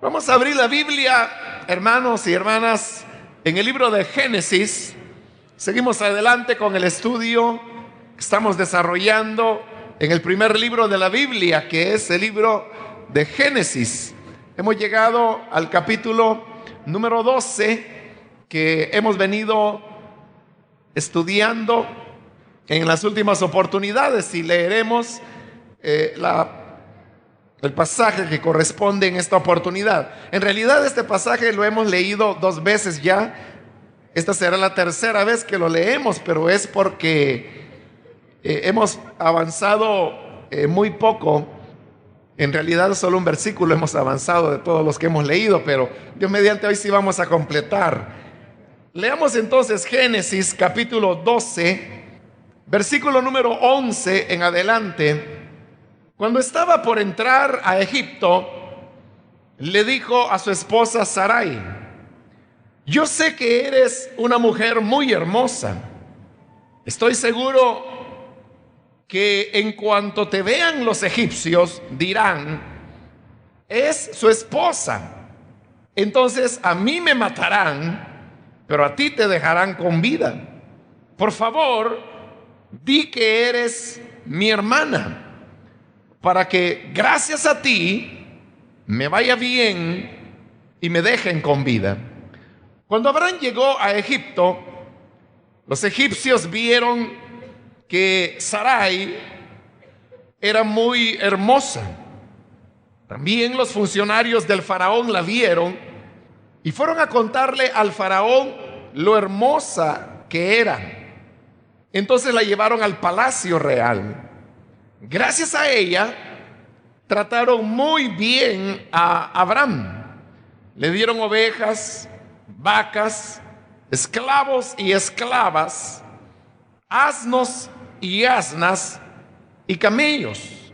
Vamos a abrir la Biblia, hermanos y hermanas, en el libro de Génesis. Seguimos adelante con el estudio que estamos desarrollando en el primer libro de la Biblia, que es el libro de Génesis. Hemos llegado al capítulo número 12, que hemos venido estudiando en las últimas oportunidades, y leeremos el pasaje que corresponde en esta oportunidad. En realidad este pasaje lo hemos leído 2 veces ya. Esta será la tercera vez que lo leemos, pero es porque hemos avanzado muy poco. En realidad solo un versículo hemos avanzado de todos los que hemos leído, pero Dios mediante hoy sí vamos a completar. Leamos entonces Génesis capítulo 12, versículo número 11 en adelante. Cuando estaba por entrar a Egipto, le dijo a su esposa Sarai: yo sé que eres una mujer muy hermosa. Estoy seguro que en cuanto te vean los egipcios dirán: es su esposa. Entonces a mí me matarán, pero a ti te dejarán con vida. Por favor, di que eres mi hermana, para que gracias a ti me vaya bien y me dejen con vida. Cuando Abraham llegó a Egipto, los egipcios vieron que Sarai era muy hermosa. También los funcionarios del faraón la vieron y fueron a contarle al faraón lo hermosa que era. Entonces la llevaron al palacio real. Gracias a ella, trataron muy bien a Abraham. Le dieron ovejas, vacas, esclavos y esclavas, asnos y asnas y camellos.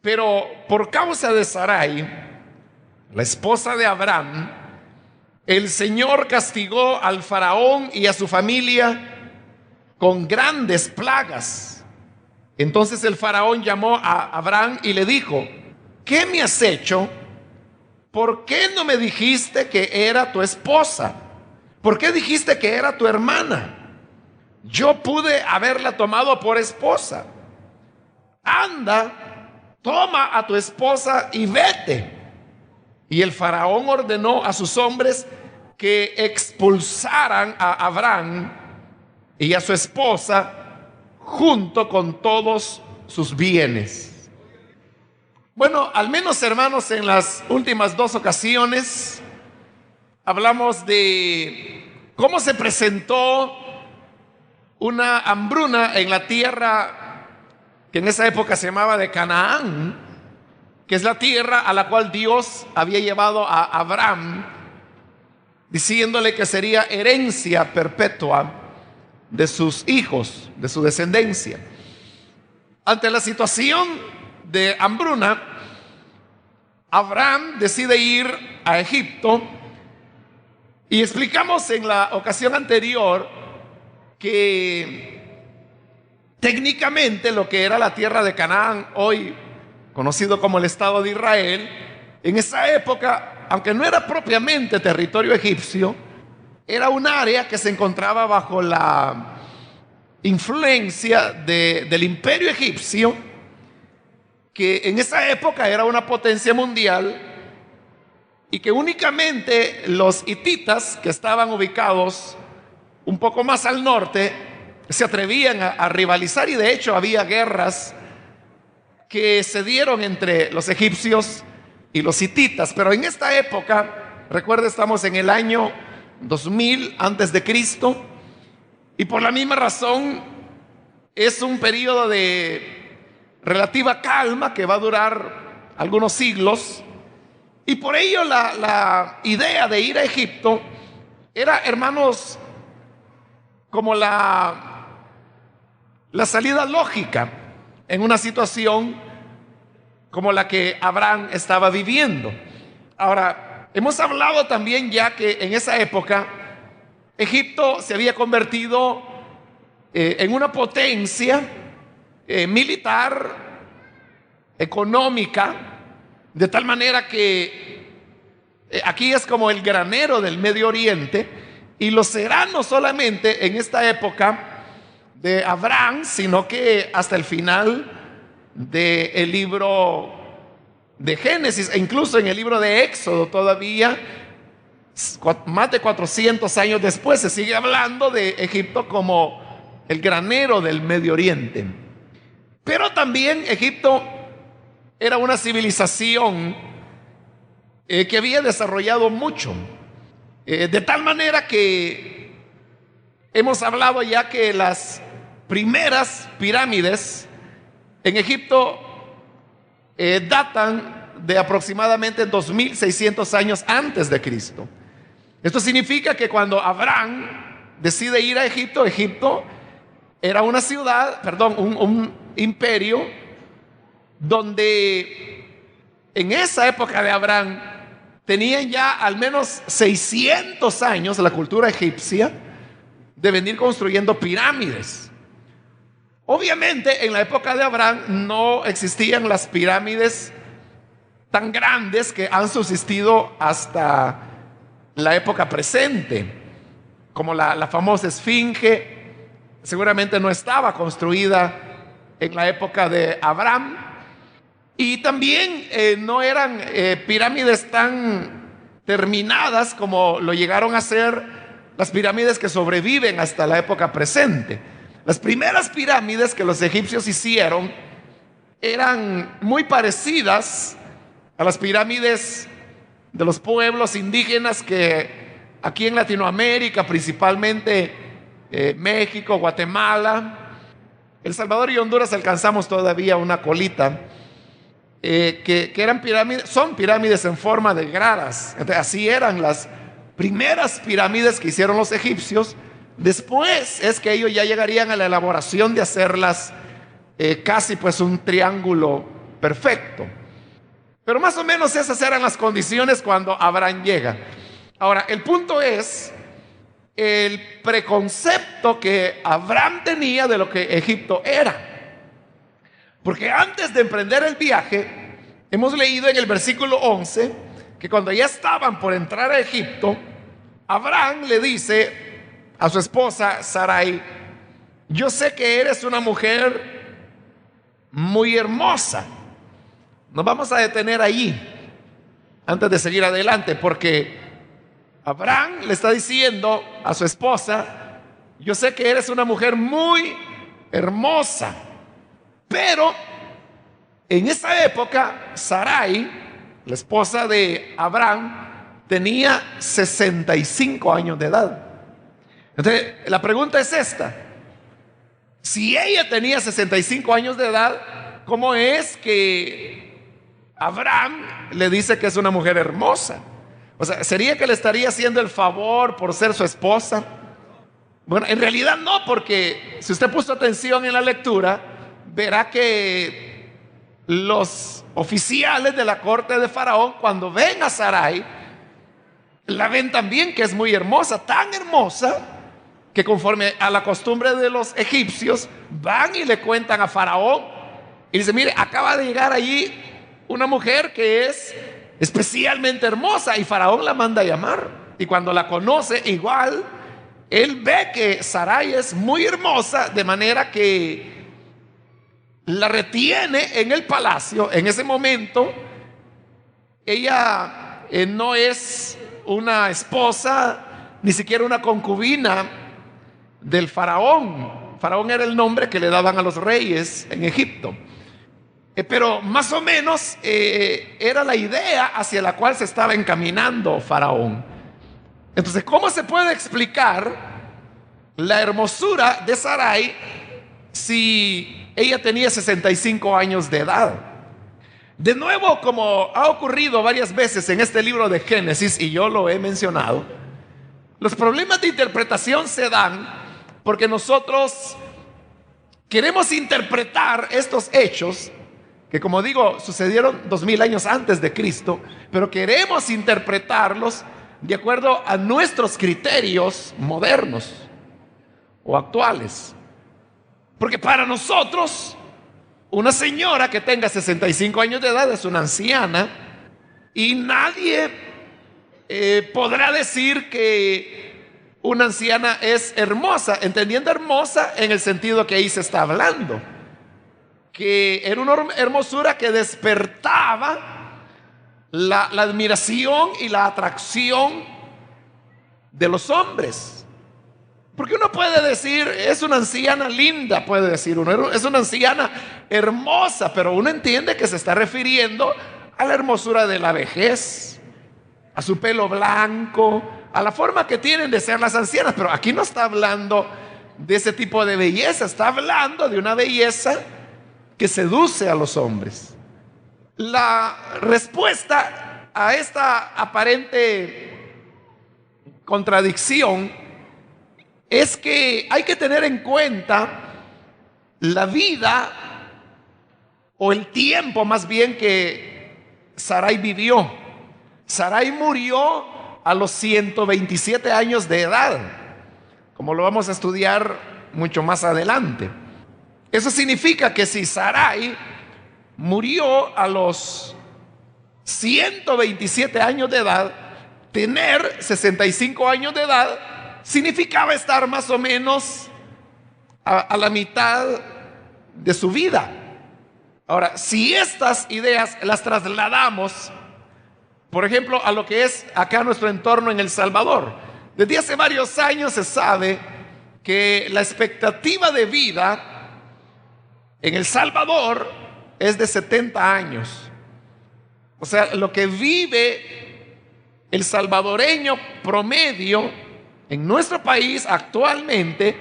Pero por causa de Sarai, la esposa de Abraham, el Señor castigó al faraón y a su familia con grandes plagas. Entonces el faraón llamó a Abraham y le dijo: ¿qué me has hecho? ¿Por qué no me dijiste que era tu esposa? ¿Por qué dijiste que era tu hermana? Yo pude haberla tomado por esposa. Anda, toma a tu esposa y vete. Y el faraón ordenó a sus hombres que expulsaran a Abraham y a su esposa junto con todos sus bienes. Bueno, al menos, hermanos, en las últimas 2 ocasiones hablamos de cómo se presentó una hambruna en la tierra que en esa época se llamaba de Canaán, que es la tierra a la cual Dios había llevado a Abraham, diciéndole que sería herencia perpetua de sus hijos, de su descendencia. Ante la situación de hambruna, Abraham decide ir a Egipto, y explicamos en la ocasión anterior que técnicamente lo que era la tierra de Canaán, hoy conocido como el Estado de Israel, en esa época, aunque no era propiamente territorio egipcio, era un área que se encontraba bajo la influencia del imperio egipcio, que en esa época era una potencia mundial, y que únicamente los hititas, que estaban ubicados un poco más al norte, se atrevían a rivalizar. Y de hecho había guerras que se dieron entre los egipcios y los hititas. Pero en esta época, recuerda, estamos en el año 2000 antes de Cristo, y por la misma razón es un periodo de relativa calma que va a durar algunos siglos. Y por ello la idea de ir a Egipto era, hermanos, como la salida lógica en una situación como la que Abraham estaba viviendo. Ahora, hemos hablado también ya que en esa época Egipto se había convertido en una potencia militar, económica, de tal manera que Aquí es como el granero del Medio Oriente, y lo será no solamente en esta época de Abraham, sino que hasta el final del libro de Génesis, e incluso en el libro de Éxodo todavía, más de 400 años después, se sigue hablando de Egipto como el granero del Medio Oriente. Pero también Egipto era una civilización que había desarrollado mucho, de tal manera que hemos hablado ya que las primeras pirámides en Egipto datan de aproximadamente 2600 años antes de Cristo. Esto significa que cuando Abraham decide ir a Egipto, Egipto era una ciudad, perdón, un imperio donde en esa época de Abraham tenían ya al menos 600 años la cultura egipcia de venir construyendo pirámides. Obviamente en la época de Abraham no existían las pirámides tan grandes que han subsistido hasta la época presente, como la famosa Esfinge. Seguramente no estaba construida en la época de Abraham, y también no eran pirámides tan terminadas como lo llegaron a ser las pirámides que sobreviven hasta la época presente. Las primeras pirámides que los egipcios hicieron eran muy parecidas a las pirámides de los pueblos indígenas que aquí en Latinoamérica, principalmente México, Guatemala, El Salvador y Honduras, alcanzamos todavía una colita, que eran pirámides, son pirámides en forma de gradas. Entonces, así eran las primeras pirámides que hicieron los egipcios. Después es que ellos ya llegarían a la elaboración de hacerlas casi pues un triángulo perfecto. Pero más o menos esas eran las condiciones cuando Abraham llega. Ahora, el punto es el preconcepto que Abraham tenía de lo que Egipto era. Porque antes de emprender el viaje, hemos leído en el versículo 11 que cuando ya estaban por entrar a Egipto, Abraham le dice a su esposa Sarai: yo sé que eres una mujer muy hermosa. Nos vamos a detener allí antes de seguir adelante, porque Abraham le está diciendo a su esposa: yo sé que eres una mujer muy hermosa. Pero en esa época Sarai, la esposa de Abraham, tenía 65 años de edad. Entonces la pregunta es esta: si ella tenía 65 años de edad, ¿cómo es que Abraham le dice que es una mujer hermosa? O sea, ¿sería que le estaría haciendo el favor por ser su esposa? Bueno, en realidad no, porque si usted puso atención en la lectura, verá que los oficiales de la corte de Faraón, cuando ven a Sarai, la ven también que es muy hermosa, tan hermosa que conforme a la costumbre de los egipcios, van y le cuentan a Faraón y dice: mire, acaba de llegar allí una mujer que es especialmente hermosa. Y Faraón la manda a llamar, y cuando la conoce, igual él ve que Sarai es muy hermosa, de manera que la retiene en el palacio. En ese momento ella no es una esposa, ni siquiera una concubina del faraón. Faraón era el nombre que le daban a los reyes en Egipto. Pero más o menos era la idea hacia la cual se estaba encaminando Faraón. Entonces, ¿cómo se puede explicar la hermosura de Sarai si ella tenía 65 años de edad? De nuevo, como ha ocurrido varias veces en este libro de Génesis, y yo lo he mencionado, los problemas de interpretación se dan porque nosotros queremos interpretar estos hechos que, como digo, sucedieron 2000 años antes de Cristo, pero queremos interpretarlos de acuerdo a nuestros criterios modernos o actuales. Porque para nosotros, una señora que tenga 65 años de edad es una anciana, y nadie podrá decir que una anciana es hermosa, entendiendo hermosa en el sentido que ahí se está hablando, que era una hermosura que despertaba la admiración y la atracción de los hombres. Porque uno puede decir, es una anciana linda, puede decir uno, es una anciana hermosa, pero uno entiende que se está refiriendo a la hermosura de la vejez, a su pelo blanco, a la forma que tienen de ser las ancianas. Pero aquí no está hablando de ese tipo de belleza, está hablando de una belleza que seduce a los hombres. La respuesta a esta aparente contradicción es que hay que tener en cuenta la vida, o el tiempo más bien, que Sarai vivió. Sarai murió a los 127 años de edad, como lo vamos a estudiar mucho más adelante. Eso significa que si Sarai murió a los 127 años de edad, tener 65 años de edad significaba estar más o menos a la mitad de su vida. Ahora, si estas ideas las trasladamos, por ejemplo, a lo que es acá nuestro entorno en El Salvador, desde hace varios años se sabe que la expectativa de vida en El Salvador es de 70 años. O sea, lo que vive el salvadoreño promedio en nuestro país actualmente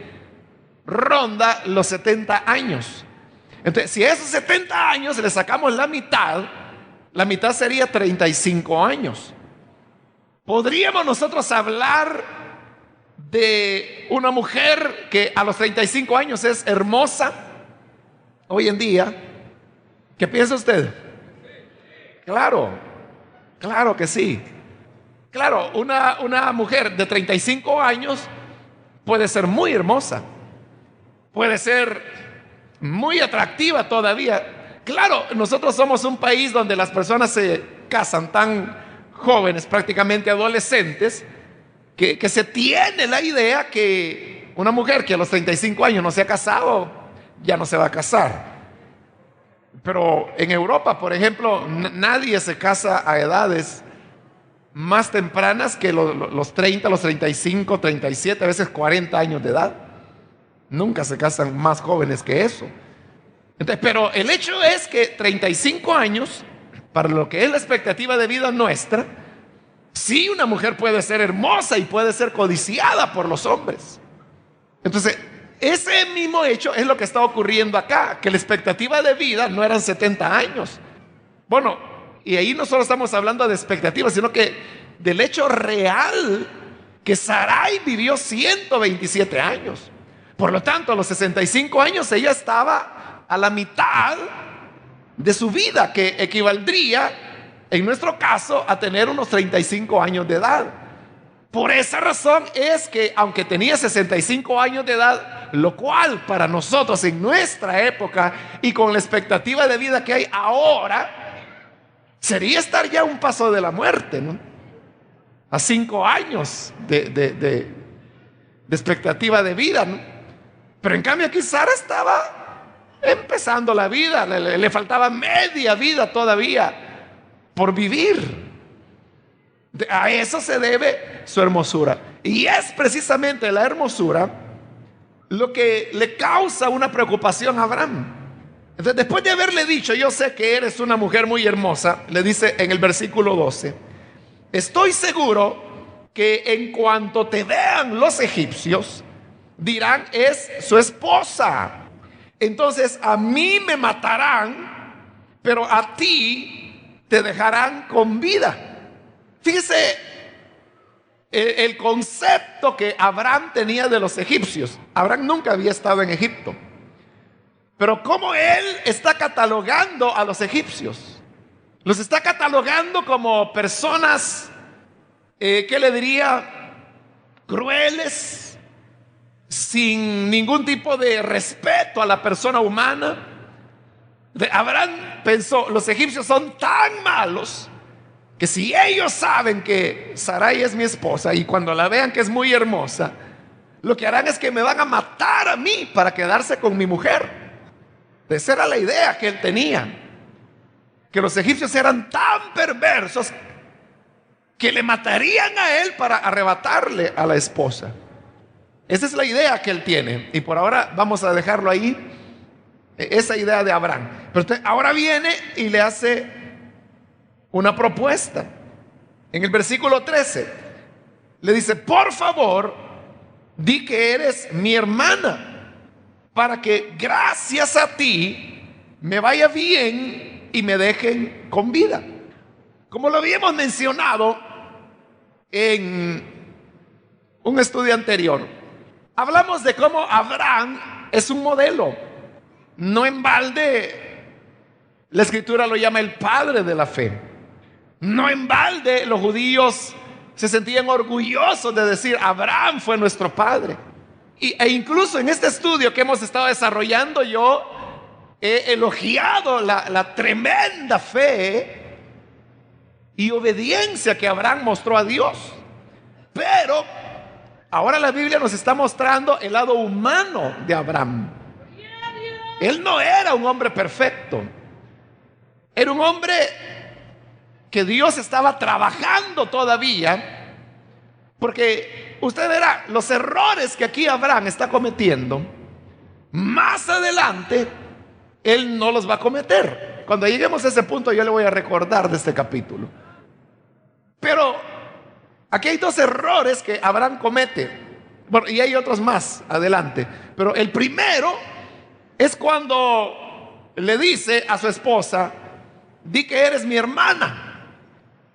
ronda los 70 años. Entonces, si a esos 70 años le sacamos la mitad sería 35 años. ¿Podríamos nosotros hablar de una mujer que a los 35 años es hermosa hoy en día? ¿Qué piensa usted? Claro, claro que sí. Claro, una mujer de 35 años puede ser muy hermosa, puede ser muy atractiva todavía. Claro, nosotros somos un país donde las personas se casan tan jóvenes, prácticamente adolescentes, que se tiene la idea que una mujer que a los 35 años no se ha casado, ya no se va a casar. Pero en Europa, por ejemplo, nadie se casa a edades más tempranas que los 30, los 35, 37, a veces 40 años de edad. Nunca se casan más jóvenes que eso. Entonces, pero el hecho es que 35 años, para lo que es la expectativa de vida nuestra, sí, una mujer puede ser hermosa y puede ser codiciada por los hombres. Entonces, ese mismo hecho es lo que está ocurriendo acá, que la expectativa de vida no eran 70 años. Bueno, y ahí no solo estamos hablando de expectativas, sino que del hecho real que Sarai vivió 127 años. Por lo tanto, a los 65 años ella estaba a la mitad de su vida, que equivaldría, en nuestro caso, a tener unos 35 años de edad. Por esa razón es que, aunque tenía 65 años de edad, lo cual para nosotros en nuestra época y con la expectativa de vida que hay ahora, sería estar ya a un paso de la muerte, ¿no? A 5 años de expectativa de vida, ¿no? Pero en cambio aquí Sara estaba empezando la vida, le faltaba media vida todavía por vivir. A eso se debe su hermosura. Y es precisamente la hermosura lo que le causa una preocupación a Abraham. Entonces, después de haberle dicho, yo sé que eres una mujer muy hermosa, le dice en el versículo 12, estoy seguro que en cuanto te vean los egipcios, dirán, es su esposa. Entonces, a mí me matarán, pero a ti te dejarán con vida. Fíjese el concepto que Abraham tenía de los egipcios. Abraham nunca había estado en Egipto. Pero cómo él está catalogando a los egipcios. Los está catalogando como personas, ¿qué le diría? Crueles, sin ningún tipo de respeto a la persona humana. Abraham pensó, los egipcios son tan malos que si ellos saben que Sarai es mi esposa y cuando la vean que es muy hermosa, lo que harán es que me van a matar a mí para quedarse con mi mujer. Esa era la idea que él tenía, que los egipcios eran tan perversos que le matarían a él para arrebatarle a la esposa. Esa es la idea que él tiene, y por ahora vamos a dejarlo ahí, esa idea de Abraham. Pero usted ahora viene y le hace una propuesta. En el versículo 13 le dice: por favor, di que eres mi hermana, para que gracias a ti me vaya bien y me dejen con vida. Como lo habíamos mencionado en un estudio anterior, hablamos de cómo Abraham es un modelo. No en balde la escritura lo llama el padre de la fe. No en balde los judíos se sentían orgullosos de decir: Abraham fue nuestro padre. E incluso en este estudio que hemos estado desarrollando, yo he elogiado la tremenda fe y obediencia que Abraham mostró a Dios. Pero ahora la Biblia nos está mostrando el lado humano de Abraham. Él no era un hombre perfecto. Era un hombre que Dios estaba trabajando todavía, porque usted verá los errores que aquí Abraham está cometiendo. Más adelante él no los va a cometer. Cuando lleguemos a ese punto yo le voy a recordar de este capítulo. Pero aquí hay dos errores que Abraham comete. Bueno, y hay otros más adelante, pero el primero es cuando le dice a su esposa: di que eres mi hermana.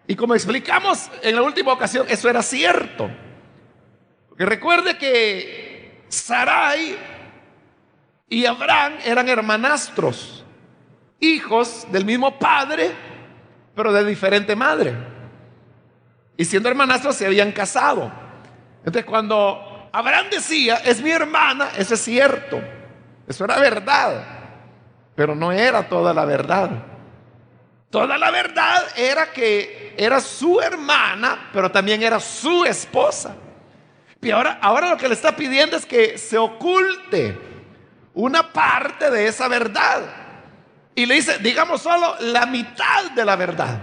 Y como explicamos en la última ocasión, eso era cierto. Porque recuerde que Sarai y Abraham eran hermanastros, hijos del mismo padre, pero de diferente madre. Y siendo hermanastros se habían casado. Entonces cuando Abraham decía: es mi hermana, eso es cierto. Eso era verdad, pero no era toda la verdad. Toda la verdad era que era su hermana, pero también era su esposa. Y ahora lo que le está pidiendo es que se oculte una parte de esa verdad. Y le dice: digamos solo la mitad de la verdad.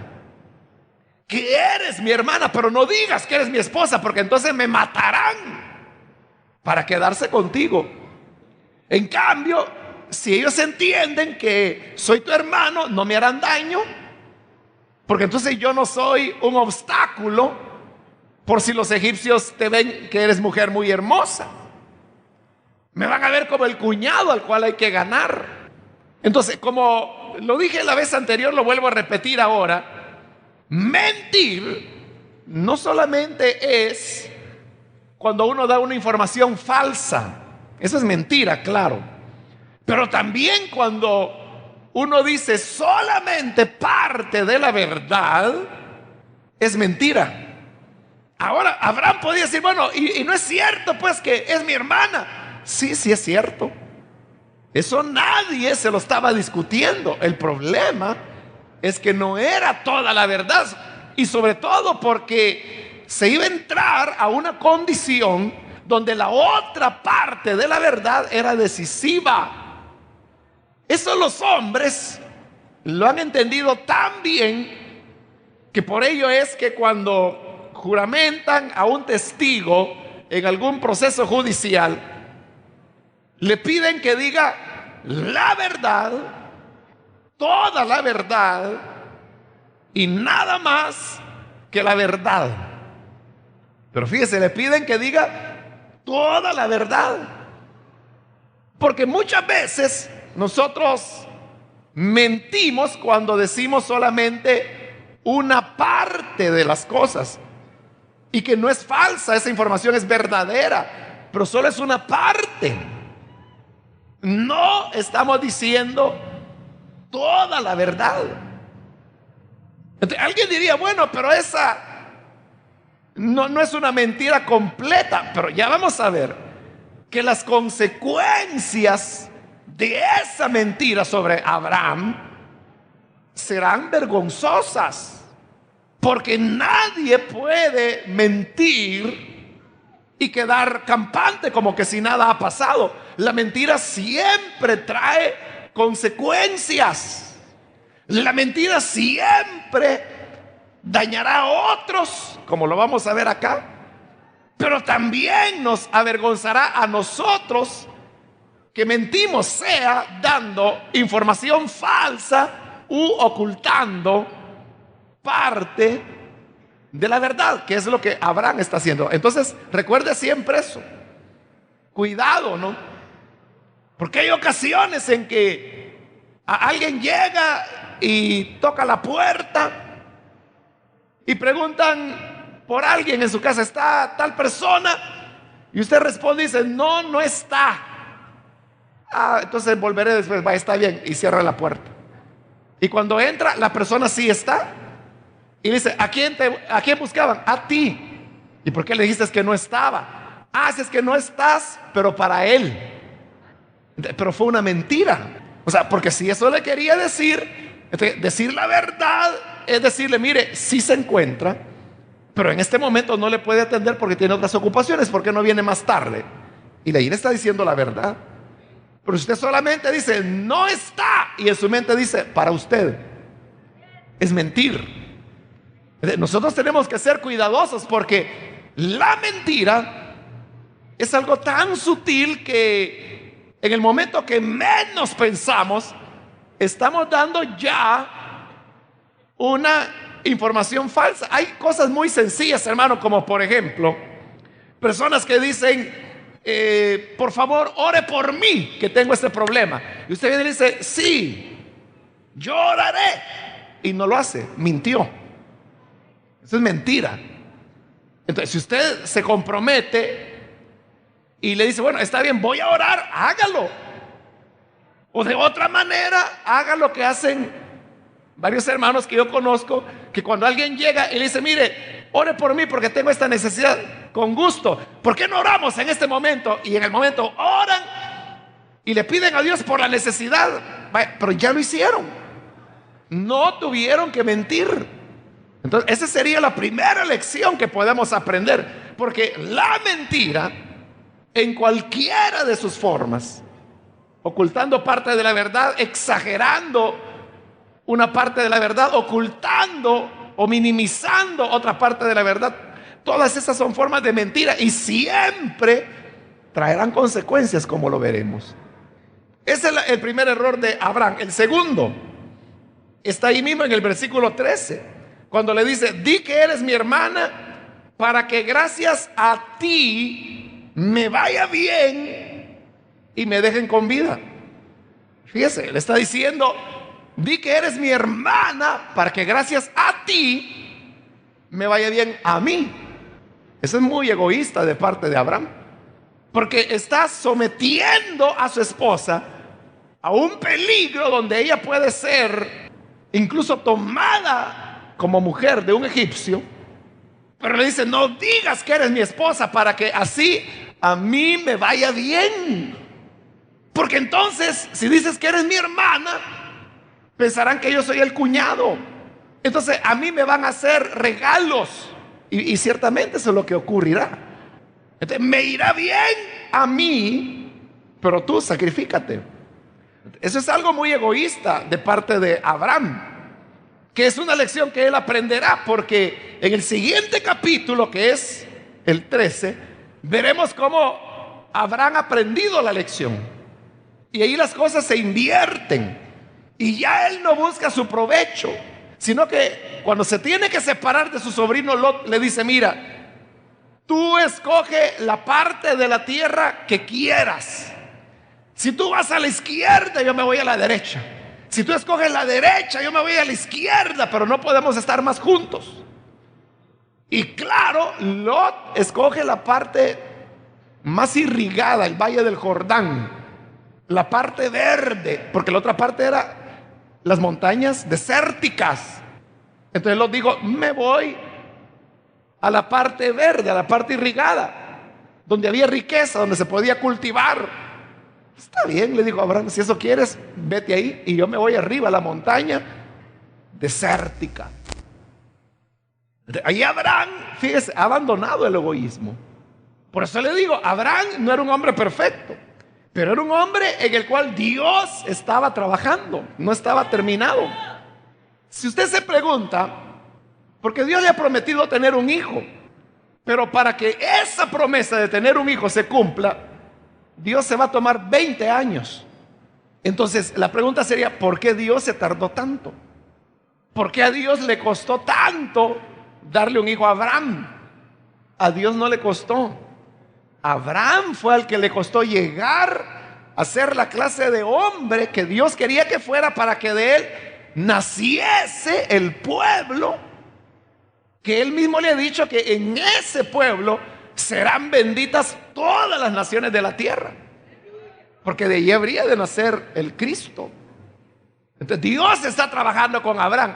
Que eres mi hermana, pero no digas que eres mi esposa, porque entonces me matarán para quedarse contigo. En cambio, si ellos entienden que soy tu hermano, no me harán daño, porque entonces yo no soy un obstáculo por si los egipcios te ven que eres mujer muy hermosa. Me van a ver como el cuñado al cual hay que ganar. Entonces, como lo dije la vez anterior, lo vuelvo a repetir ahora: mentir no solamente es cuando uno da una información falsa. Eso es mentira, claro. Pero también cuando uno dice solamente parte de la verdad, es mentira. Ahora, Abraham podía decir: bueno, y no es cierto pues que es mi hermana. Sí, sí es cierto. Eso nadie se lo estaba discutiendo. El problema es que no era toda la verdad. Y sobre todo porque se iba a entrar a una condición donde la otra parte de la verdad era decisiva. Eso los hombres lo han entendido tan bien que por ello es que cuando juramentan a un testigo en algún proceso judicial, le piden que diga la verdad, toda la verdad y nada más que la verdad. Pero fíjese, le piden que diga toda la verdad, porque muchas veces nosotros mentimos cuando decimos solamente una parte de las cosas, y que no es falsa, esa información es verdadera, pero solo es una parte. No estamos diciendo toda la verdad. Entonces, alguien diría: bueno, pero esa no es una mentira completa. Pero ya vamos a ver que las consecuencias de esa mentira sobre Abraham serán vergonzosas. Porque nadie puede mentir y quedar campante como que si nada ha pasado. La mentira siempre trae consecuencias. La mentira siempre dañará a otros, como lo vamos a ver acá, pero también nos avergonzará a nosotros que mentimos, sea dando información falsa u ocultando parte de la verdad, que es lo que Abraham está haciendo. Entonces, recuerde siempre eso. Cuidado, ¿no? Porque hay ocasiones en que alguien llega y toca la puerta y preguntan por alguien en su casa, ¿está tal persona? Y usted responde y dice, no, no está. Entonces volveré después, va, está bien, y cierra la puerta. Y cuando entra, la persona sí está. Y dice, ¿a quién buscaban? A ti. ¿Y por qué le dijiste que no estaba? Si es que no estás, pero para él. Pero fue una mentira. O sea, porque si eso le quería decir, decir la verdad es decirle, mire, sí se encuentra, pero en este momento no le puede atender porque tiene otras ocupaciones, porque no viene más tarde. Y ahí le está diciendo la verdad. Pero usted solamente dice, no está, y en su mente dice, para usted, es mentir. Nosotros tenemos que ser cuidadosos porque la mentira es algo tan sutil que en el momento que menos pensamos, estamos dando ya una información falsa. Hay cosas muy sencillas, hermano, como por ejemplo, personas que dicen, por favor, ore por mí, que tengo este problema. Y usted viene y dice, sí, yo oraré. Y no lo hace, mintió. Eso es mentira. Entonces, si usted se compromete y le dice, bueno, está bien, voy a orar, hágalo. O de otra manera, haga lo que hacen varios hermanos que yo conozco, que cuando alguien llega y le dice, mire, ore por mí porque tengo esta necesidad, con gusto. ¿Por qué no oramos en este momento? Y en el momento oran y le piden a Dios por la necesidad. Pero ya lo hicieron. No tuvieron que mentir. Entonces, esa sería la primera lección que podemos aprender. Porque la mentira, en cualquiera de sus formas, ocultando parte de la verdad, exagerando una parte de la verdad, ocultando o minimizando otra parte de la verdad, todas esas son formas de mentira y siempre traerán consecuencias, como lo veremos. Ese es el primer error de Abraham. El segundo está ahí mismo en el versículo 13, cuando le dice, di que eres mi hermana para que gracias a ti me vaya bien y me dejen con vida. Fíjese, le está diciendo, di que eres mi hermana para que gracias a ti me vaya bien a mí. Eso es muy egoísta de parte de Abraham, porque está sometiendo a su esposa a un peligro donde ella puede ser incluso tomada como mujer de un egipcio. Pero le dice, no digas que eres mi esposa para que así a mí me vaya bien. Porque entonces, si dices que eres mi hermana, pensarán que yo soy el cuñado. Entonces a mí me van a hacer regalos. Y ciertamente eso es lo que ocurrirá. Entonces me irá bien a mí, pero tú sacrifícate. Eso es algo muy egoísta de parte de Abraham, que es una lección que él aprenderá, porque en el siguiente capítulo, que es el 13, veremos cómo Abraham ha aprendido la lección. Y ahí las cosas se invierten. Y ya él no busca su provecho, sino que cuando se tiene que separar de su sobrino Lot, le dice, mira, tú escoge la parte de la tierra que quieras. Si tú vas a la izquierda, yo me voy a la derecha. Si tú escoges la derecha, yo me voy a la izquierda, pero no podemos estar más juntos. Y claro, Lot escoge la parte más irrigada, el valle del Jordán, la parte verde, porque la otra parte era las montañas desérticas. Entonces Lot dijo, me voy a la parte verde, a la parte irrigada, donde había riqueza, donde se podía cultivar. Está bien, le dijo Abraham, si eso quieres, vete ahí y yo me voy arriba a la montaña desértica. Ahí Abraham, fíjese, ha abandonado el egoísmo. Por eso le digo, Abraham no era un hombre perfecto, pero era un hombre en el cual Dios estaba trabajando, no estaba terminado. Si usted se pregunta, porque Dios le ha prometido tener un hijo, pero para que esa promesa de tener un hijo se cumpla, Dios se va a tomar 20 años. Entonces la pregunta sería, ¿por qué Dios se tardó tanto? ¿Por qué a Dios le costó tanto darle un hijo a Abraham? A Dios no le costó. A Abraham fue al que le costó llegar a ser la clase de hombre que Dios quería que fuera, para que de él naciese el pueblo que él mismo le ha dicho que en ese pueblo serán benditas todas las naciones de la tierra, porque de allí habría de nacer el Cristo. Entonces Dios está trabajando con Abraham.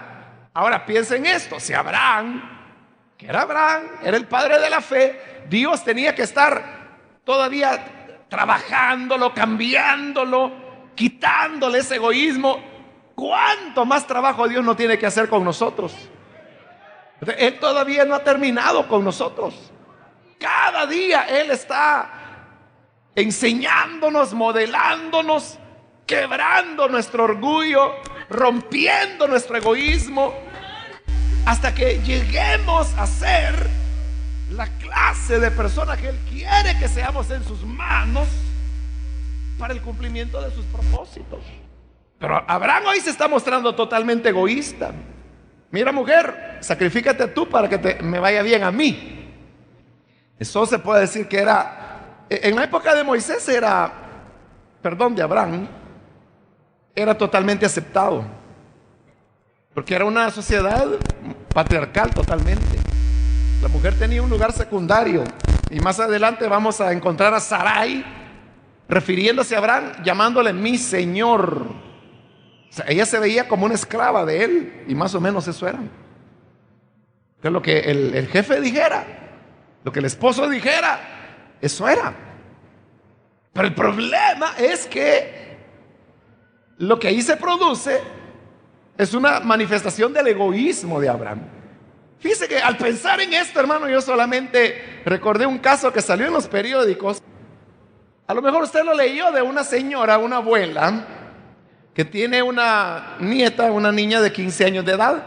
Ahora piensen esto, si Abraham, que era Abraham, era el padre de la fe, Dios tenía que estar todavía trabajándolo, cambiándolo, quitándole ese egoísmo. ¿Cuánto más trabajo Dios no tiene que hacer con nosotros? Él todavía no ha terminado con nosotros. Cada día Él está enseñándonos, modelándonos, quebrando nuestro orgullo, rompiendo nuestro egoísmo, hasta que lleguemos a ser la clase de persona que Él quiere que seamos en sus manos para el cumplimiento de sus propósitos. Pero Abraham hoy se está mostrando totalmente egoísta. Mira, mujer, sacrifícate tú para que me vaya bien a mí. Eso se puede decir que era, en la época de Moisés era, perdón, de Abraham, era totalmente aceptado, porque era una sociedad patriarcal totalmente. La mujer tenía un lugar secundario, y más adelante vamos a encontrar a Sarai refiriéndose a Abraham, llamándole mi señor. O sea, ella se veía como una esclava de él, y más o menos eso era. Que lo que el jefe dijera, lo que el esposo dijera, eso era. Pero el problema es que lo que ahí se produce es una manifestación del egoísmo de Abraham. Fíjese que al pensar en esto, hermano, yo solamente recordé un caso que salió en los periódicos. A lo mejor usted lo leyó, de una señora, una abuela, que tiene una nieta, una niña de 15 años de edad.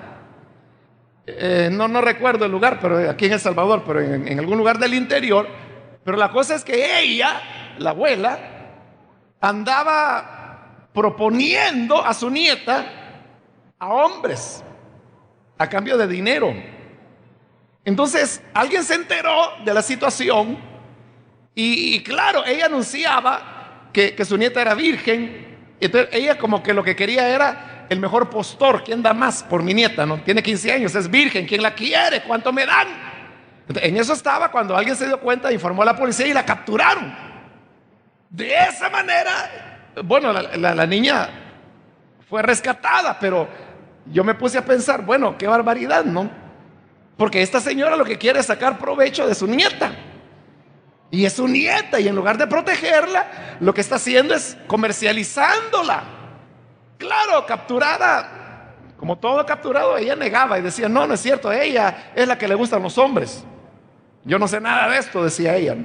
No recuerdo el lugar, pero aquí en El Salvador, pero en algún lugar del interior. Pero la cosa es que ella, la abuela, andaba proponiendo a su nieta a hombres a cambio de dinero. Entonces alguien se enteró de la situación y claro, ella anunciaba que su nieta era virgen. Entonces ella como que lo que quería era el mejor postor. ¿Quién da más por mi nieta? ¿No? Tiene 15 años, es virgen. ¿Quién la quiere? ¿Cuánto me dan? Entonces, en eso estaba cuando alguien se dio cuenta, informó a la policía y la capturaron. De esa manera, bueno, la niña fue rescatada, pero yo me puse a pensar, bueno, qué barbaridad, ¿no? Porque esta señora lo que quiere es sacar provecho de su nieta. Y es su nieta, y en lugar de protegerla, lo que está haciendo es comercializándola. Claro, capturada, como todo capturado, ella negaba y decía, no, no es cierto, ella es la que le gustan los hombres. Yo no sé nada de esto, decía ella.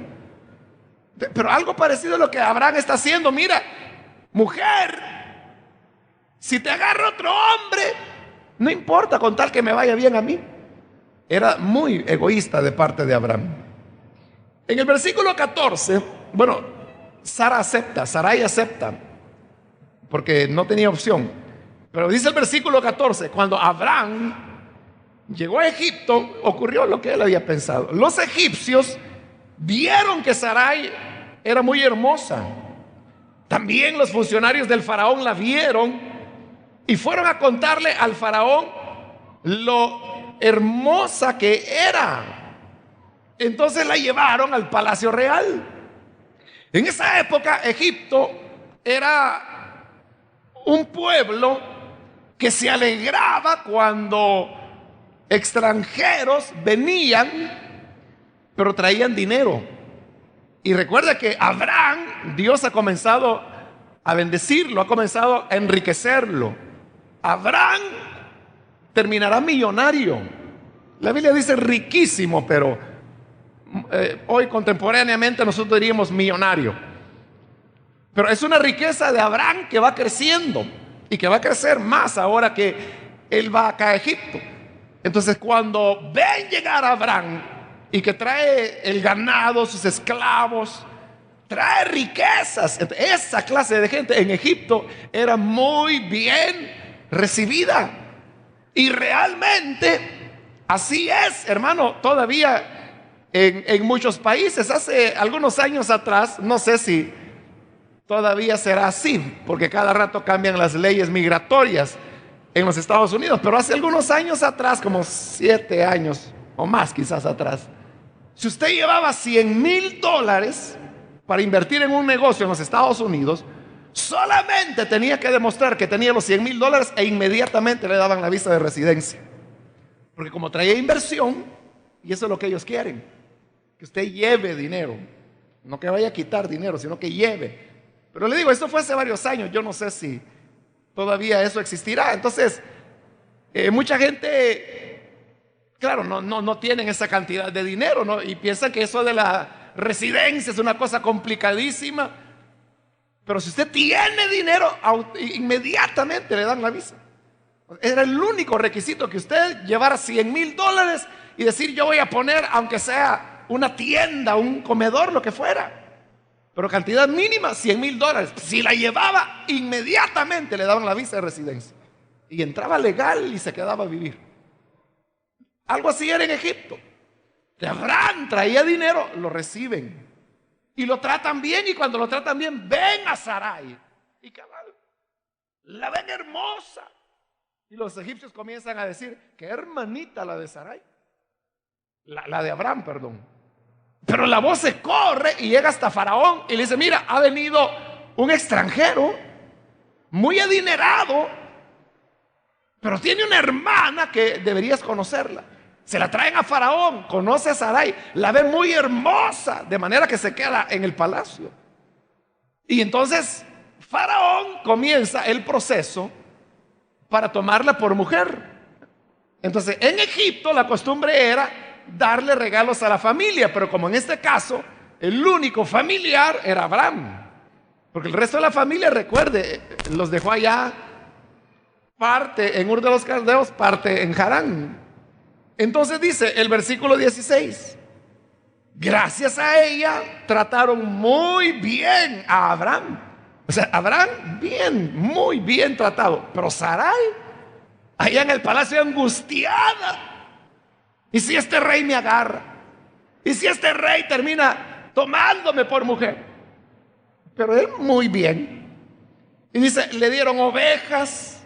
Pero algo parecido a lo que Abraham está haciendo. Mira, mujer, si te agarra otro hombre, no importa, con tal que me vaya bien a mí. Era muy egoísta de parte de Abraham. En el versículo 14, bueno, Sarai acepta, porque no tenía opción. Pero dice el versículo 14, cuando Abraham llegó a Egipto, ocurrió lo que él había pensado. Los egipcios vieron que Sarai era muy hermosa. También los funcionarios del faraón la vieron y fueron a contarle al faraón lo hermosa que era. Entonces la llevaron al palacio real. En esa época Egipto era un pueblo que se alegraba cuando extranjeros venían, pero traían dinero. Y recuerda que Abraham, Dios ha comenzado a bendecirlo, ha comenzado a enriquecerlo. Abraham terminará millonario. La Biblia dice riquísimo, pero hoy contemporáneamente nosotros diríamos millonario. Pero es una riqueza de Abraham que va creciendo y que va a crecer más ahora que él va acá a Egipto. Entonces, cuando ven llegar a Abraham y que trae el ganado, sus esclavos, trae riquezas, esa clase de gente en Egipto era muy bien recibida. Y realmente así es, hermano, todavía en muchos países. Hace algunos años atrás, no sé si todavía será así, porque cada rato cambian las leyes migratorias en los Estados Unidos, pero hace algunos años atrás, como 7 años o más quizás atrás, si usted llevaba $100,000 para invertir en un negocio en los Estados Unidos, solamente tenía que demostrar que tenía los $100,000 e inmediatamente le daban la visa de residencia. Porque como traía inversión, y eso es lo que ellos quieren, que usted lleve dinero, no que vaya a quitar dinero, sino que lleve. Pero le digo, esto fue hace varios años, yo no sé si todavía eso existirá. Entonces, mucha gente, claro, no tienen esa cantidad de dinero, ¿no? Y piensan que eso de la residencia es una cosa complicadísima. Pero si usted tiene dinero, inmediatamente le dan la visa. Era el único requisito, que usted llevara $100,000 y decir, yo voy a poner, aunque sea una tienda, un comedor, lo que fuera. Pero cantidad mínima, $100,000. Si la llevaba, inmediatamente le daban la visa de residencia. Y entraba legal y se quedaba a vivir. Algo así era en Egipto. De Abraham traía dinero, lo reciben. Y lo tratan bien, y cuando lo tratan bien, ven a Sarai. Y cabal, la ven hermosa. Y los egipcios comienzan a decir, qué hermanita la de Sarai. La de Abraham, perdón. Pero la voz se corre y llega hasta Faraón y le dice, mira, ha venido un extranjero muy adinerado, pero tiene una hermana que deberías conocerla. Se la traen a Faraón, conoce a Sarai, la ve muy hermosa, de manera que se queda en el palacio. Y entonces Faraón comienza el proceso para tomarla por mujer. Entonces en Egipto la costumbre era darle regalos a la familia, pero como en este caso el único familiar era Abraham, porque el resto de la familia, recuerde, los dejó allá, parte en Ur de los Caldeos, parte en Harán. Entonces dice el versículo 16, gracias a ella trataron muy bien a Abraham. O sea, Abraham bien, muy bien tratado, pero Sarai allá en el palacio angustiada. ¿Y si este rey me agarra? ¿Y si este rey termina tomándome por mujer? Pero él muy bien. Y dice, le dieron ovejas,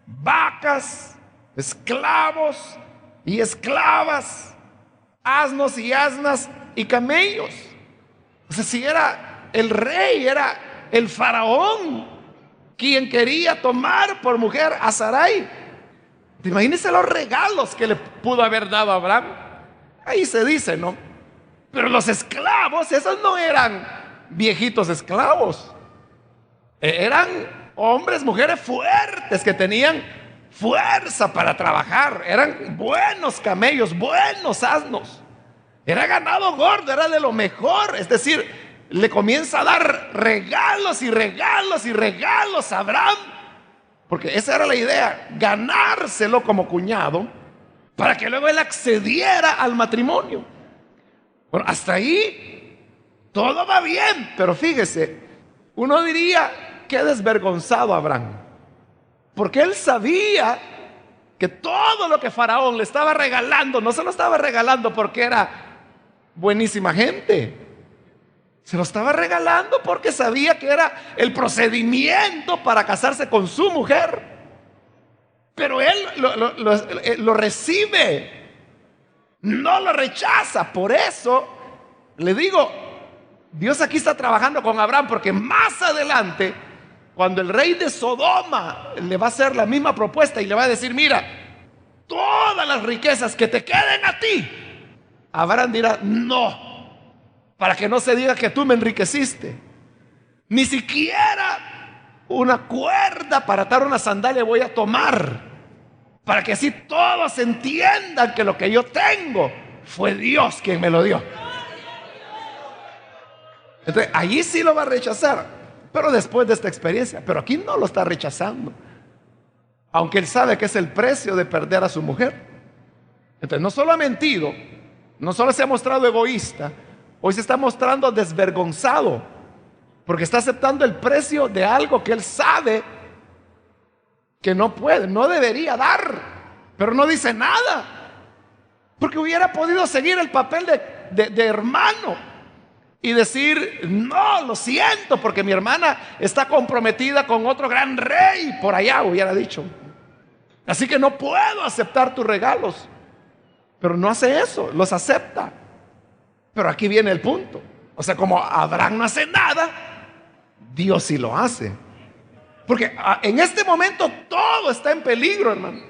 vacas, esclavos y esclavas, asnos y asnas y camellos. O sea, si era el rey, era el faraón quien quería tomar por mujer a Sarai. Imagínense los regalos que le pudo haber dado a Abraham. Ahí se dice, ¿no? Pero los esclavos, esos no eran viejitos esclavos. Eran hombres, mujeres fuertes que tenían fuerza para trabajar. Eran buenos camellos, buenos asnos. Era ganado gordo, era de lo mejor. Es decir, le comienza a dar regalos y regalos y regalos a Abraham. Porque esa era la idea, ganárselo como cuñado para que luego él accediera al matrimonio. Bueno, hasta ahí todo va bien, pero fíjese, uno diría, qué desvergonzado Abraham, porque él sabía que todo lo que Faraón le estaba regalando, no se lo estaba regalando porque era buenísima gente. Se lo estaba regalando porque sabía que era el procedimiento para casarse con su mujer. Pero él lo recibe, no lo rechaza. Por eso le digo, Dios aquí está trabajando con Abraham, porque más adelante, cuando el rey de Sodoma le va a hacer la misma propuesta y le va a decir, mira, todas las riquezas que te queden a ti, Abraham dirá, no, para que no se diga que tú me enriqueciste. Ni siquiera una cuerda para atar una sandalia voy a tomar, para que así todos entiendan que lo que yo tengo fue Dios quien me lo dio. Entonces, allí sí lo va a rechazar, pero después de esta experiencia. Pero aquí no lo está rechazando, aunque él sabe que es el precio de perder a su mujer. Entonces, no solo ha mentido, no solo se ha mostrado egoísta, hoy se está mostrando desvergonzado, porque está aceptando el precio de algo que él sabe que no puede, no debería dar, pero no dice nada, porque hubiera podido seguir el papel de hermano y decir: no, lo siento, porque mi hermana está comprometida con otro gran rey por allá, hubiera dicho, así que no puedo aceptar tus regalos. Pero no hace eso, los acepta. Pero aquí viene el punto. O sea, como Abraham no hace nada, Dios sí lo hace. Porque en este momento todo está en peligro, hermano.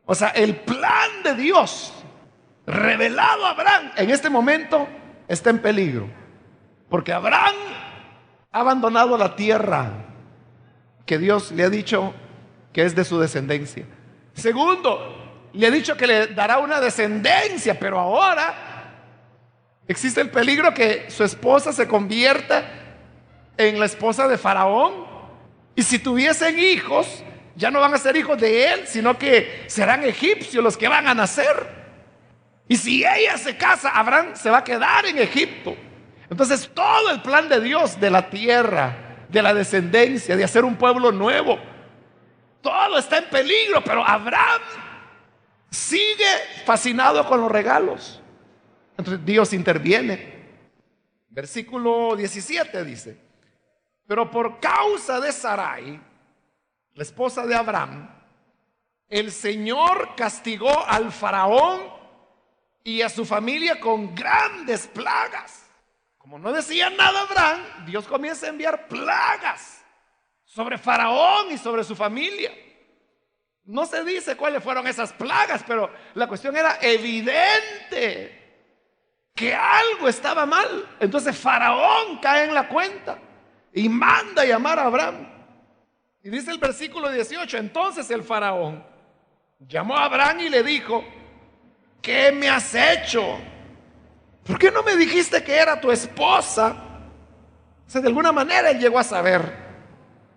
O sea, el plan de Dios revelado a Abraham en este momento está en peligro. Porque Abraham ha abandonado la tierra que Dios le ha dicho que es de su descendencia. Segundo, le ha dicho que le dará una descendencia, pero ahora existe el peligro que su esposa se convierta en la esposa de Faraón. Y si tuviesen hijos, ya no van a ser hijos de él, sino que serán egipcios los que van a nacer. Y si ella se casa, Abraham se va a quedar en Egipto. Entonces todo el plan de Dios, de la tierra, de la descendencia, de hacer un pueblo nuevo, todo está en peligro. Pero Abraham sigue fascinado con los regalos. Entonces Dios interviene. Versículo 17 dice: pero por causa de Sarai, la esposa de Abraham, el Señor castigó al faraón y a su familia con grandes plagas. Como no decía nada Abraham, Dios comienza a enviar plagas sobre faraón y sobre su familia. No se dice cuáles fueron esas plagas, pero la cuestión era evidente que algo estaba mal. Entonces faraón cae en la cuenta y manda a llamar a Abraham. Y dice el versículo 18: entonces el faraón llamó a Abraham y le dijo: ¿qué me has hecho? ¿Por qué no me dijiste que era tu esposa? O sea, de alguna manera él llegó a saber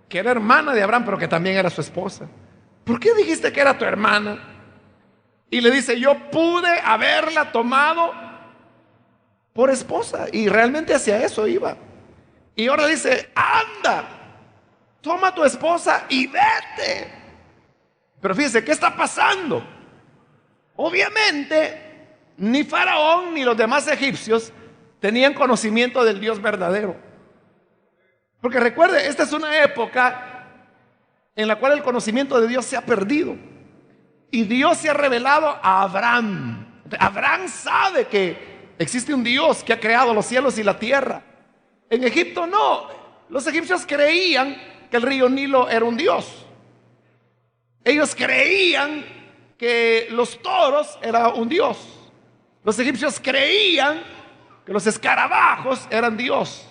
que era hermana de Abraham, pero que también era su esposa. ¿Por qué dijiste que era tu hermana? Y le dice: yo pude haberla tomado por esposa. Y realmente hacia eso iba. Y ahora dice: anda, toma a tu esposa y vete. Pero fíjense, ¿qué está pasando? Obviamente, ni Faraón ni los demás egipcios tenían conocimiento del Dios verdadero. Porque recuerde, esta es una época en la cual el conocimiento de Dios se ha perdido. Y Dios se ha revelado a Abraham. Abraham sabe que existe un Dios que ha creado los cielos y la tierra. En Egipto no. Los egipcios creían que el río Nilo era un Dios. Ellos creían que los toros era un Dios. Los egipcios creían que los escarabajos eran Dios.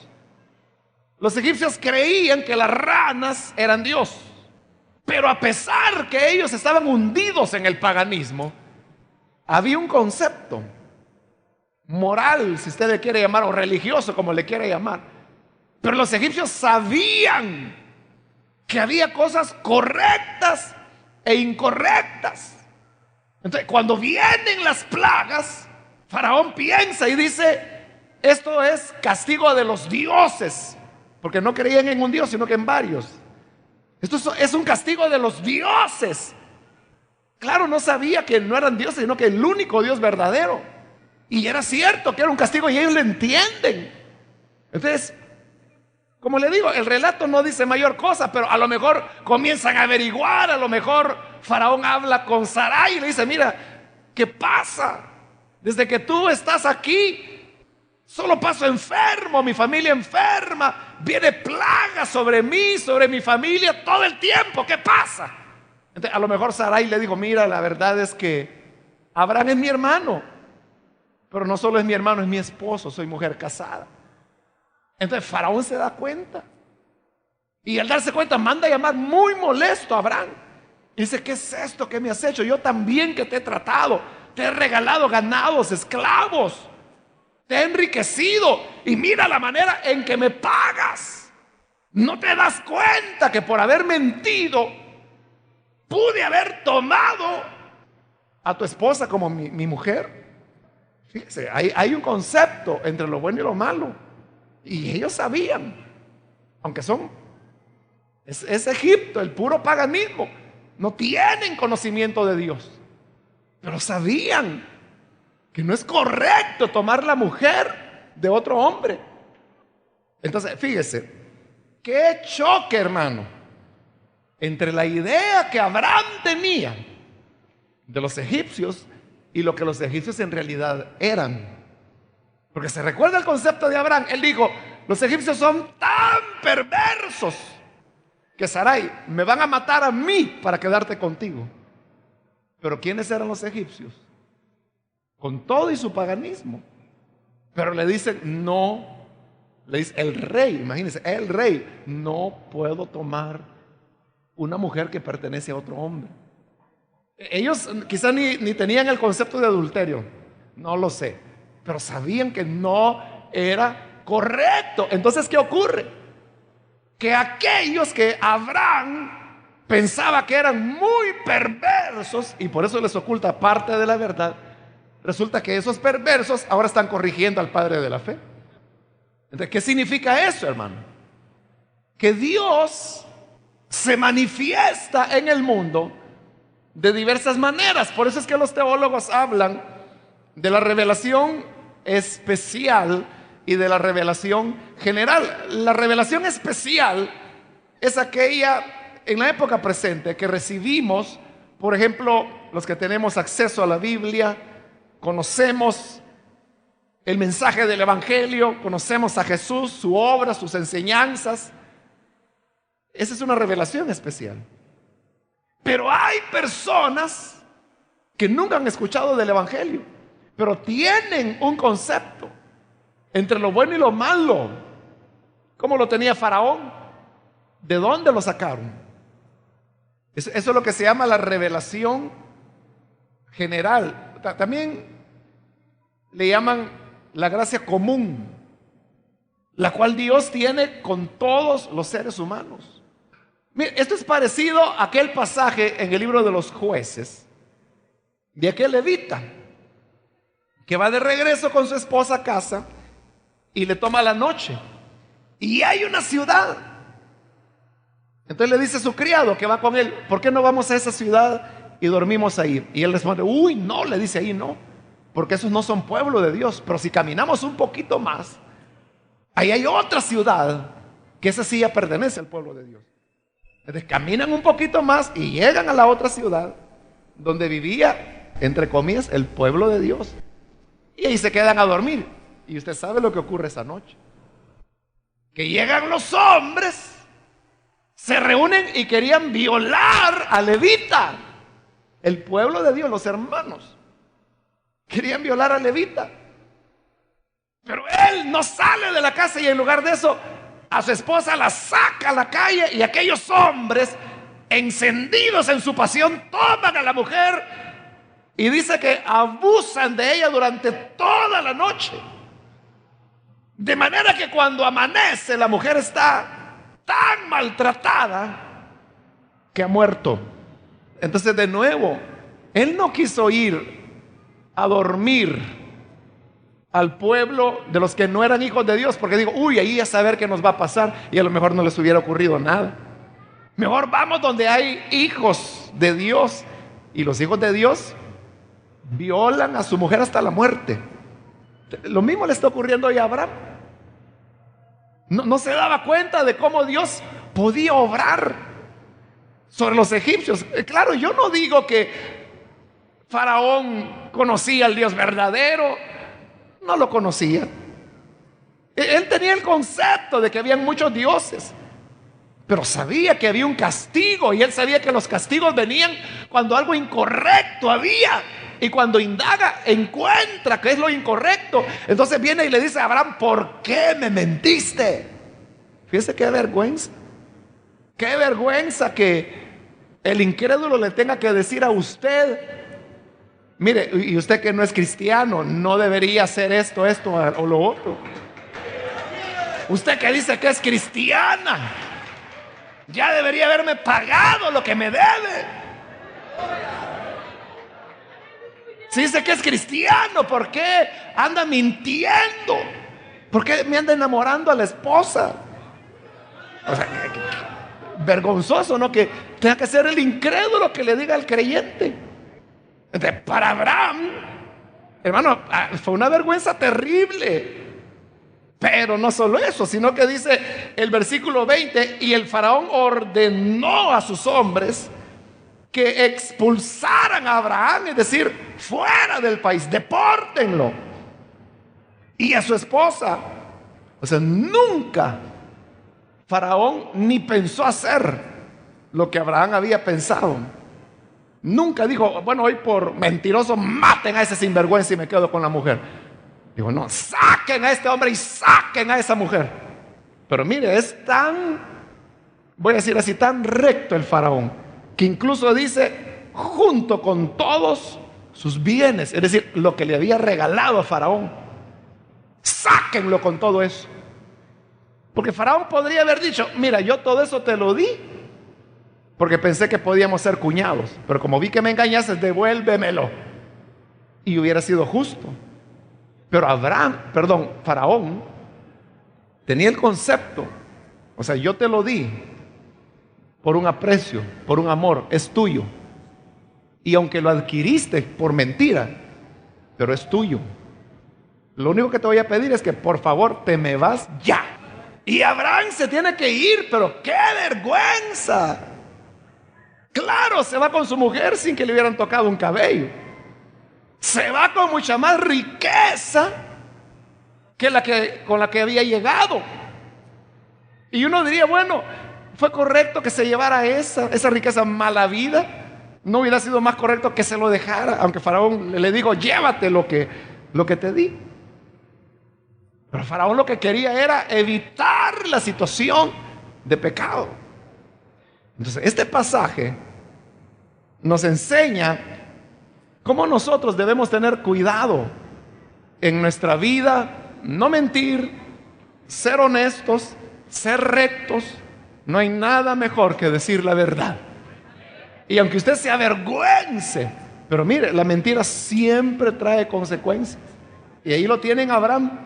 Los egipcios creían que las ranas eran Dios. Pero a pesar que ellos estaban hundidos en el paganismo, había un concepto moral, si usted le quiere llamar, o religioso, como le quiere llamar. Pero los egipcios sabían que había cosas correctas e incorrectas. Entonces, cuando vienen las plagas, Faraón piensa y dice: esto es castigo de los dioses, porque no creían en un Dios, sino que en varios. Esto es un castigo de los dioses. Claro, no sabía que no eran dioses, sino que el único Dios verdadero. Y era cierto que era un castigo y ellos lo entienden. Entonces, como le digo, el relato no dice mayor cosa, pero a lo mejor comienzan a averiguar. A lo mejor Faraón habla con Sarai y le dice: mira, ¿qué pasa? Desde que tú estás aquí, solo paso enfermo, mi familia enferma, viene plaga sobre mí, sobre mi familia todo el tiempo. ¿Qué pasa? Entonces, a lo mejor Sarai le dijo: mira, la verdad es que Abraham es mi hermano, pero no solo es mi hermano, es mi esposo, soy mujer casada. Entonces Faraón se da cuenta, y al darse cuenta manda a llamar muy molesto a Abraham Y dice, ¿qué es esto que me has hecho? Yo también que te he tratado, te he regalado ganados, esclavos, te he enriquecido y mira la manera en que me pagas. ¿No te das cuenta que por haber mentido pude haber tomado a tu esposa como mi mujer? Fíjese, hay un concepto entre lo bueno y lo malo. Y ellos sabían, aunque es Egipto, el puro paganismo. No tienen conocimiento de Dios, pero sabían que no es correcto tomar la mujer de otro hombre. Entonces, fíjese, qué choque, hermano, entre la idea que Abraham tenía de los egipcios y lo que los egipcios en realidad eran. Porque se recuerda el concepto de Abraham. Él dijo, los egipcios son tan perversos que Sarai, me van a matar a mí para quedarte contigo. Pero ¿quiénes eran los egipcios? Con todo y su paganismo. Pero le dicen, no, le dice el rey, imagínense, el rey, no puedo tomar una mujer que pertenece a otro hombre. Ellos quizás ni tenían el concepto de adulterio, no lo sé, pero sabían que no era correcto. Entonces, ¿qué ocurre? Que aquellos que Abraham pensaba que eran muy perversos, y por eso les oculta parte de la verdad, resulta que esos perversos ahora están corrigiendo al padre de la fe. Entonces, ¿qué significa eso, hermano? Que Dios se manifiesta en el mundo de diversas maneras. Por eso es que los teólogos hablan de la revelación especial y de la revelación general. La revelación especial es aquella en la época presente que recibimos, por ejemplo, los que tenemos acceso a la Biblia, conocemos el mensaje del Evangelio, conocemos a Jesús, su obra, sus enseñanzas. Esa es una revelación especial. Pero hay personas que nunca han escuchado del Evangelio, pero tienen un concepto entre lo bueno y lo malo, como lo tenía Faraón. ¿De dónde lo sacaron? Eso es lo que se llama la revelación general. También le llaman la gracia común, la cual Dios tiene con todos los seres humanos. Mire, esto es parecido a aquel pasaje en el libro de los Jueces, de aquel levita que va de regreso con su esposa a casa y le toma la noche. Y hay una ciudad. Entonces le dice a su criado que va con él, ¿por qué no vamos a esa ciudad y dormimos ahí? Y él responde, uy, no, le dice, ahí no, porque esos no son pueblo de Dios. Pero si caminamos un poquito más, ahí hay otra ciudad, que esa sí ya pertenece al pueblo de Dios. Entonces caminan un poquito más y llegan a la otra ciudad, donde vivía, entre comillas, el pueblo de Dios. Y ahí se quedan a dormir. Y usted sabe lo que ocurre esa noche. Que llegan los hombres, se reúnen y querían violar a Levita, el pueblo de Dios, los hermanos. Querían violar a Levita. Pero él no sale de la casa y en lugar de eso, a su esposa la saca a la calle y aquellos hombres, encendidos en su pasión, toman a la mujer y dice que abusan de ella durante toda la noche. De manera que cuando amanece la mujer está tan maltratada que ha muerto. Entonces de nuevo, él no quiso ir a dormir al pueblo de los que no eran hijos de Dios, porque digo, uy, ahí a saber qué nos va a pasar, y a lo mejor no les hubiera ocurrido nada. Mejor vamos donde hay hijos de Dios, y los hijos de Dios violan a su mujer hasta la muerte. Lo mismo le está ocurriendo hoy a Abraham. No se daba cuenta de cómo Dios podía obrar sobre los egipcios. Claro, yo no digo que Faraón conocía al Dios verdadero. No lo conocía. Él tenía el concepto de que habían muchos dioses, pero sabía que había un castigo, y él sabía que los castigos venían cuando algo incorrecto había. Y cuando indaga, encuentra que es lo incorrecto. Entonces viene y le dice a Abraham, ¿por qué me mentiste? Fíjese qué vergüenza. Qué vergüenza que el incrédulo le tenga que decir a usted: mire, y usted que no es cristiano, no debería hacer esto o lo otro. Usted que dice que es cristiana, ya debería haberme pagado lo que me debe. Si dice que es cristiano, ¿por qué anda mintiendo? ¿Por qué me anda enamorando a la esposa? O sea, vergonzoso, ¿no? Que tenga que ser el incrédulo que le diga al creyente. Entonces, para Abraham, hermano, fue una vergüenza terrible. Pero no solo eso, sino que dice el versículo 20: y el faraón ordenó a sus hombres que expulsaran a Abraham, es decir, fuera del país, depórtenlo, y a su esposa. O sea, nunca faraón ni pensó hacer lo que Abraham había pensado. Nunca dijo: bueno, hoy por mentiroso maten a ese sinvergüenza y me quedo con la mujer. Digo: no, saquen a este hombre y saquen a esa mujer. Pero mire, es tan, voy a decir así, tan recto el faraón, que incluso dice: junto con todos sus bienes, es decir, lo que le había regalado a faraón, sáquenlo con todo eso. Porque faraón podría haber dicho: mira, yo todo eso te lo di porque pensé que podíamos ser cuñados, pero como vi que me engañaste, devuélvemelo. Y hubiera sido justo. Pero faraón tenía el concepto: o sea, yo te lo di por un aprecio, por un amor, es tuyo. Y aunque lo adquiriste por mentira, pero es tuyo. Lo único que te voy a pedir es que por favor te me vas ya. Y Abraham se tiene que ir, pero ¡qué vergüenza! Claro, se va con su mujer sin que le hubieran tocado un cabello. Se va con mucha más riqueza que con la que había llegado. Y uno diría: bueno, fue correcto que se llevara esa riqueza mala vida. No hubiera sido más correcto que se lo dejara, aunque faraón le dijo: llévate lo que te di. Pero faraón lo que quería era evitar la situación de pecado. Entonces, este pasaje nos enseña cómo nosotros debemos tener cuidado en nuestra vida, no mentir, ser honestos, ser rectos. No hay nada mejor que decir la verdad. Y aunque usted se avergüence, pero mire, la mentira siempre trae consecuencias. Y ahí lo tienen Abraham.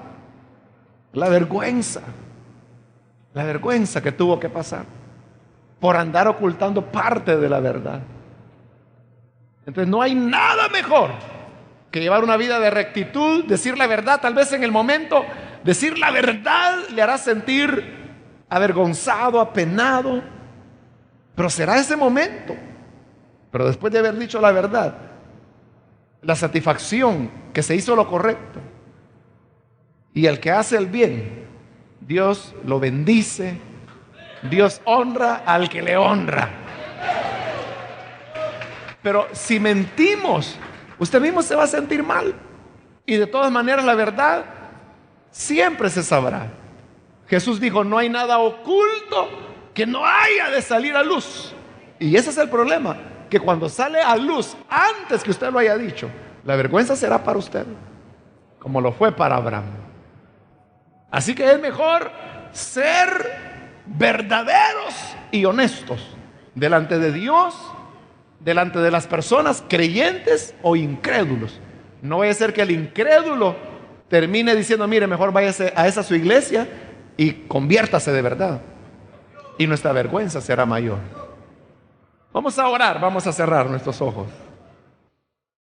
La vergüenza que tuvo que pasar por andar ocultando parte de la verdad. Entonces no hay nada mejor que llevar una vida de rectitud, decir la verdad. Tal vez en el momento decir la verdad le hará sentir avergonzado, apenado, pero será ese momento. Pero después de haber dicho la verdad, la satisfacción que se hizo lo correcto, y el que hace el bien, Dios lo bendice. Dios honra al que le honra. Pero si mentimos, usted mismo se va a sentir mal. Y de todas maneras la verdad siempre se sabrá. Jesús dijo: no hay nada oculto que no haya de salir a luz. Y ese es el problema, que cuando sale a luz antes que usted lo haya dicho, la vergüenza será para usted, como lo fue para Abraham. Así que es mejor ser verdaderos y honestos delante de Dios, delante de las personas, creyentes o incrédulos. No vaya a ser que el incrédulo termine diciendo: mire, mejor váyase a esa su iglesia y conviértase de verdad. Y nuestra vergüenza será mayor. Vamos a orar, vamos a cerrar nuestros ojos.